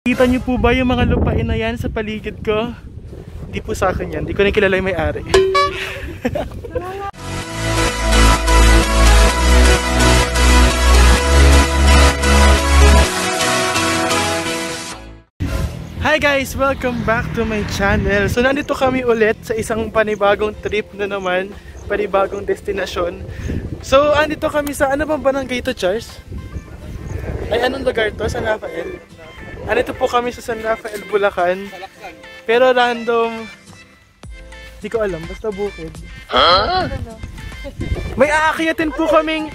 Kita niyo po ba yung mga lupain na yan sa paligid ko? Hindi po sa akin yan. Hindi ko na kilala yung may-ari. Hi guys! Welcome back to my channel. So nandito kami ulit sa isang panibagong trip na naman. Panibagong destinasyon. So andito kami sa ano bang barangay ito, Charles? Ay anong lugar to? San Rafael? Andito po kami sa San Rafael, Bulacan. Pero random. Hindi ko alam, basta bukid. Huh? May aakyatin po kaming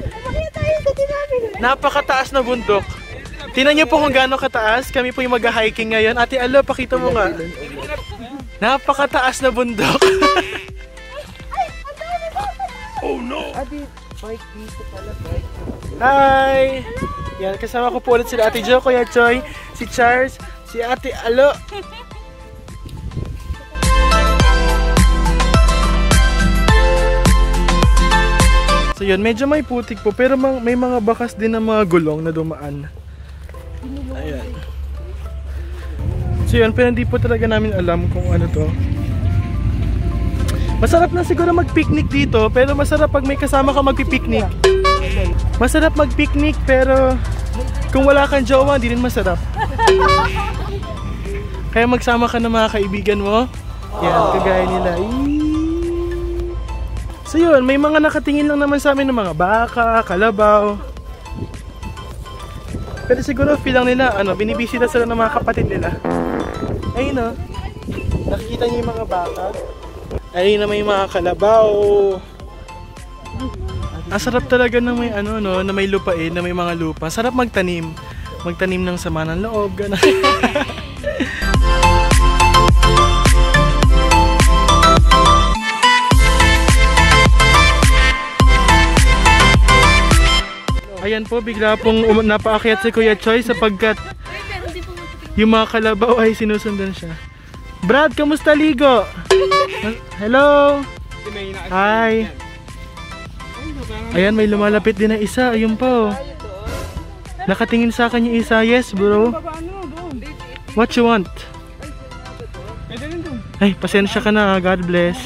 napakataas na bundok. Tingnan niyo po kung gaano kataas. Kami po yung mag-hiking ngayon. Ate Alo, pakita mo nga. Napakataas na bundok. Oh no! Ate, bike dito pala, bike. Hi! Yan, kasama ko po ulit sila Ate Jo, Kuya Choy, si Charles, si Ate Alo. So yun, medyo may putik po, pero may mga bakas din ng mga gulong na dumaan. Ayan. So yun, pero hindi po talaga namin alam kung ano to. Masarap na siguro mag-picnic dito, pero masarap pag may kasama ka mag-picnic. Masarap mag-picnic, pero kung wala kang jowa, hindi rin masarap. Kaya magsama ka ng mga kaibigan mo. Yan, kagaya nila. So yun, may mga nakatingin lang naman sa amin ng mga baka, kalabaw. Pero siguro feel lang nila, binibisita sila ng mga kapatid nila. Ayun o, nakikita niyo yung mga baka. Ayun na may mga kalabaw. Ang sarap talaga na may na may lupain, na may mga lupa. Sarap magtanim. Magtanim ng sama ng loob, gano'n. Ayan po, bigla pong napaakyat si Kuya Choy sapagkat yung mga kalabaw ay sinusundan siya. Brad, kamusta ligo? Hello! Hi! Ayan, may lumalapit din na isa. Ayun po. Nakatingin sa akin yung isa. Yes, bro. What you want? Ay, pasensya ka na. God bless.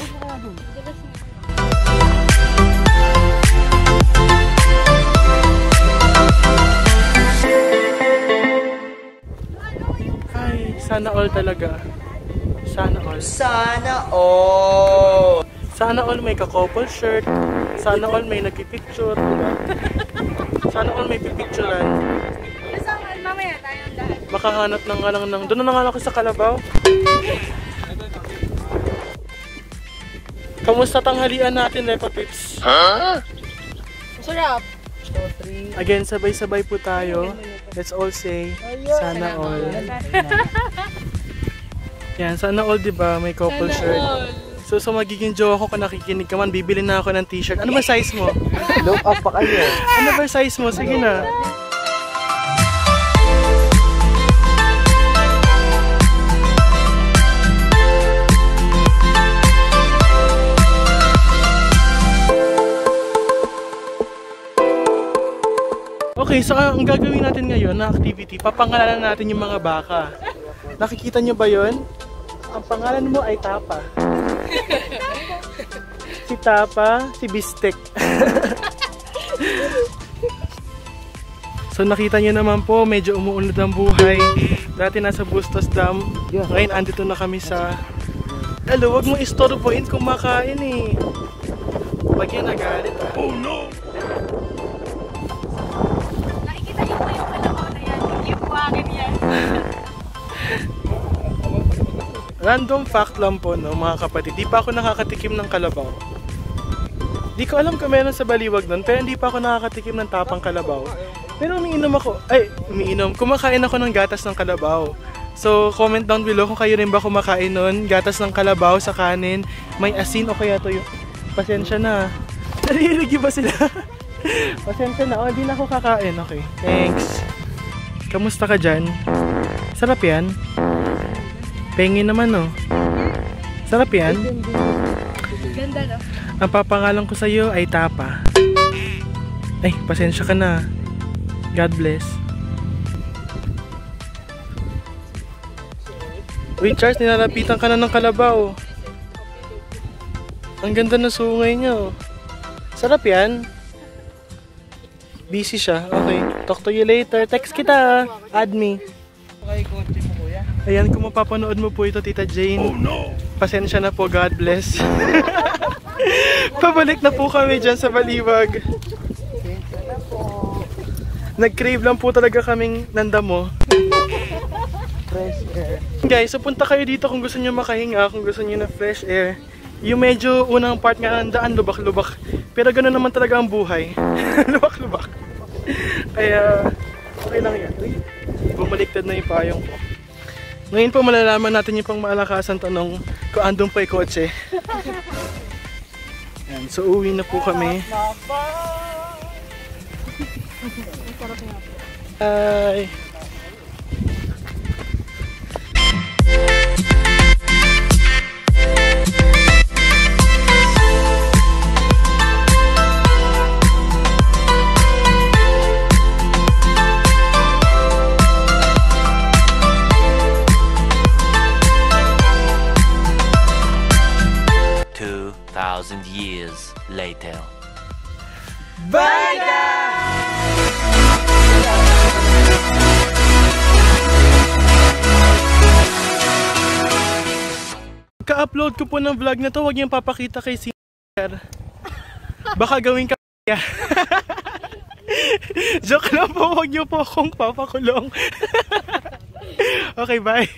Ay, sana all talaga. Sana all. Sana all. Sana all may ka-couple shirt. Sana all may nagpipicture. Sana all may pipicturean. Mamaya tayong lahat. Makahanap ng nga lang ng... Doon na nga ako sa Kalabaw. Kamusta tanghalian natin, Lepa Pips? Huh? Masarap. Again, sabay-sabay po tayo. Let's all say, sana all. Yan, sana all, diba? May couple shirt. So magiging jowa ko kung nakikinig ka man, bibili na ako ng t-shirt. Ano ba size mo? Low up pa kayo. Ano ba size mo? Sige na. Okay, so ang gagawin natin ngayon na activity, papangalanan natin yung mga baka. Nakikita nyo ba yun? Ang pangalan mo ay Tapa. Si Tapa, si Bistek. So nakita nyo naman po, medyo umuunlad ang buhay. Dati nasa Bustos Dam. Ngayon andito na kami sa... Hello, wag mo istorbohin kung makain eh. Wag yan nagalit ah. Oh no! Nakikita nyo po yung kalabaw na yan. Hindi po akin yan. Random fact lang po, no, mga kapatid. Di pa ako nakakatikim ng kalabaw. Di ko alam kung meron sa Baliwag nun, pero hindi pa ako nakakatikim ng tapang kalabaw. Pero kumakain ako ng gatas ng kalabaw. So, comment down below kung kayo rin ba kumakain nun. Gatas ng kalabaw sa kanin, may asin o kaya toyo. Pasensya na. Naririgi ba sila? Pasensya na. Hindi na ako kakain. Okay, thanks. Kamusta ka dyan? Sarap yan. Pengi naman, no? Sarap yan. Ganda, no? Ang papangalan ko sa'yo ay Tapa. Ay, pasensya ka na. God bless. Uy, Charles, nilalapitan ka na ng kalabaw. Ang ganda na sungay niya, oh. Sarap yan. Busy siya. Okay. Talk to you later. Text kita. Add me. Okay, kotse mo kuya. Ayan, kung mapapanood mo po ito, Tita Jane. Oh no! Pasensya na po. God bless. Pabalik na po kami dyan sa Baliwag. Pasensya na po. Nag-crave lang po talaga kaming nandamo. Fresh air. Guys, so punta kayo dito kung gusto nyo makahinga, kung gusto nyo na fresh air. Yung medyo unang part nga ng daan, lubak-lubak. Pero ganoon naman talaga ang buhay. Lubak-lubak. Kaya, okay lang yan. Bumaliktad na yung payong ko. Ngayon po malalaman natin yung pang maalakasan tanong kung andun pa yung kotse. Yan, so uwi na po kami. Bye! Years later. Bye guys! Ka-upload ko po ng vlog na to, huwag niyong papakita kay Sir. Baka gawin ka joke lang po, huwag niyo po akong papakulong. Okay, bye!